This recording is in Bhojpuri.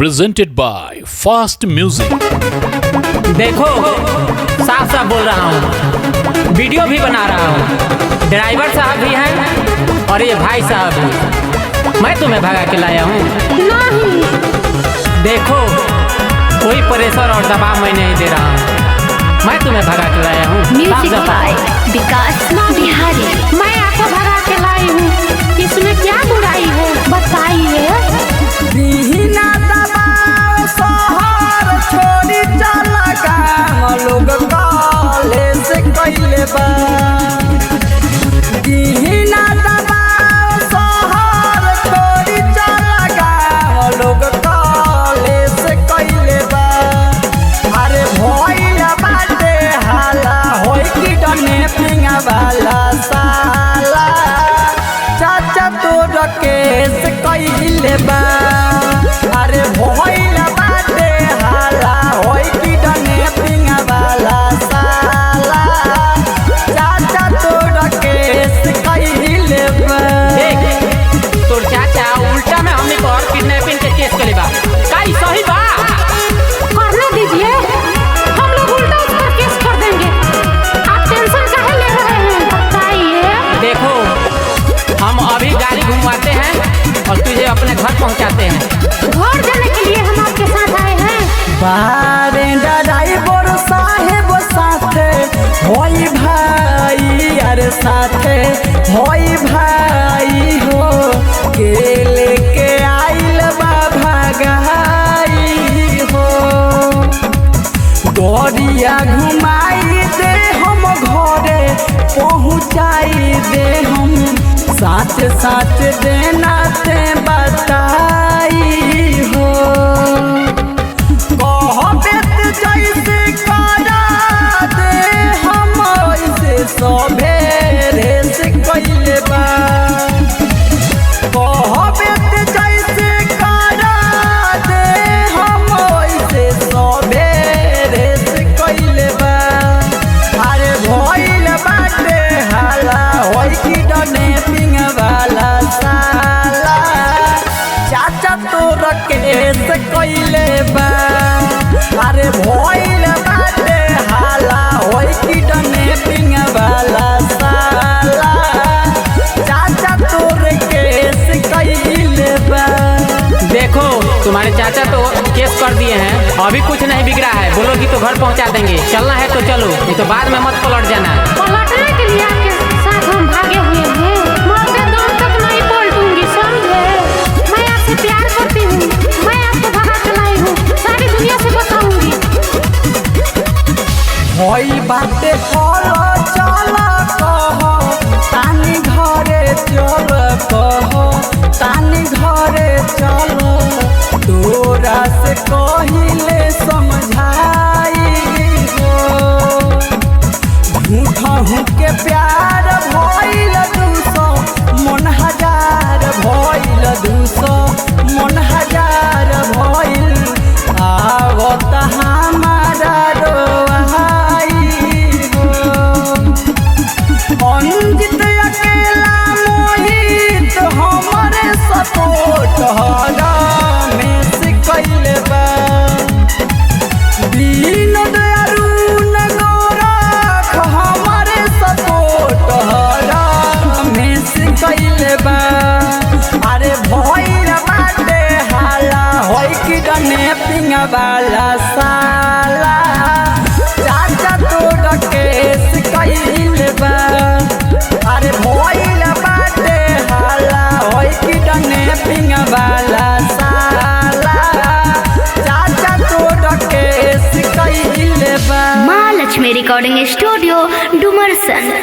presented by Fast Music। देखो साफ साफ बोल रहा हूँ, वीडियो भी बना रहा हूँ। ड्राइवर साहब भी हैं और ये भाई साहब भी। मैं तुम्हें भगा के लाया हूँ। नहीं। देखो कोई प्रेशर और दबाव मैं नहीं दे रहा हूँ, मैं तुम्हें भगा के लाया हूँ। म्यूजिक बाय विकास बिहारी। मैं आपको भगा के लाई हूँ, इसमें क्या बुराई है बताइए। बिना दबाव शहर छोड़ी चला गाँव लोग काले से कैले बा। बिना दबाव शहर छोड़ी चला गाँव लोग काले से कैले बा। अरे भइला बाटे हाला होई कि डने पिंगा वाला साला चाचा तोर केस कैले बा। अरे भइला बाटे हाला होई कि डने पिंगा वाला साला चाचा तोर केस कैले बा। देख तोर चाचा उल्टा में हमने पर किडनैपिंग के केस करे बा। काई सही बा? करने दीजिए, हम लोग उल्टा उस पर केस कर देंगे। आप टेंशन काहे ले रहे हैं बताइए। देखो हम अभी गाड़ी घुमवाते हैं और तुझे अपने घर पहुंचाते हैं। घर जाने के लिए हम आपके साथ आए हैं। बारे ड्राइवर साहेब साथे होई भाई, अरे साथे होई भाई हो के लेके आइल बा भगाई हो। गोरिया घुमाई दे हम घरे पहुँचाई दे हम, साथ साथ देना ते बताई हो। कहबेत जैसे करा दे हम ऐसे सभेरे से कैले बा। कहबेत जैसे करा दे हम ऐसे सभेरे से कैले बा। अरे भइल बाटे हाला होई कि डने पिंग वाला साला चाचा तोर केस कैले बा। अरे भइल बाटे हाला होई कि डने पिंग वाला साला चाचा तोर केस कैले बा। देखो तुम्हारे चाचा तो केस कर दिए हैं, अभी कुछ नहीं बिगड़ा है। बोलोगी तो घर पहुंचा देंगे। चलना है तो चलो, नहीं तो बाद में मत पलट जाना। पलटने के लिए आपके साथ हम भागे हुए हैं। मरते दम तक नहीं पलटूंगी, समझे। मैं आपसे प्यार करती हूँ, मैं आपको भगा के लाई हूँ, सारी दुनिया से बताऊंगी। होई बाटे चल चल कह तानी घरे चल कह तानी घरे चल। तोरा से कहिले समझाई हो, झूठा हूँ के प्यार भइल 200 मन हजार भइल 200 मन हजार भइल। आवत हमारा रोहाई हो। अंजित अकेला मोहित हमरे सपोर्ट हरा में से कैले बा। विनोद अरुण गोरख हमरे सपोर्ट हरा में से कैले बा। अरे भइल बाटे हाला होई कि डने पिंग वाला साला चाचा तोर केस कैले बा। अरे भइल बाटे हाला होई कि डने पिंग वाला साला चाचा तोर केस कैले बा। Mahalakshmi recording studio Dumarsan.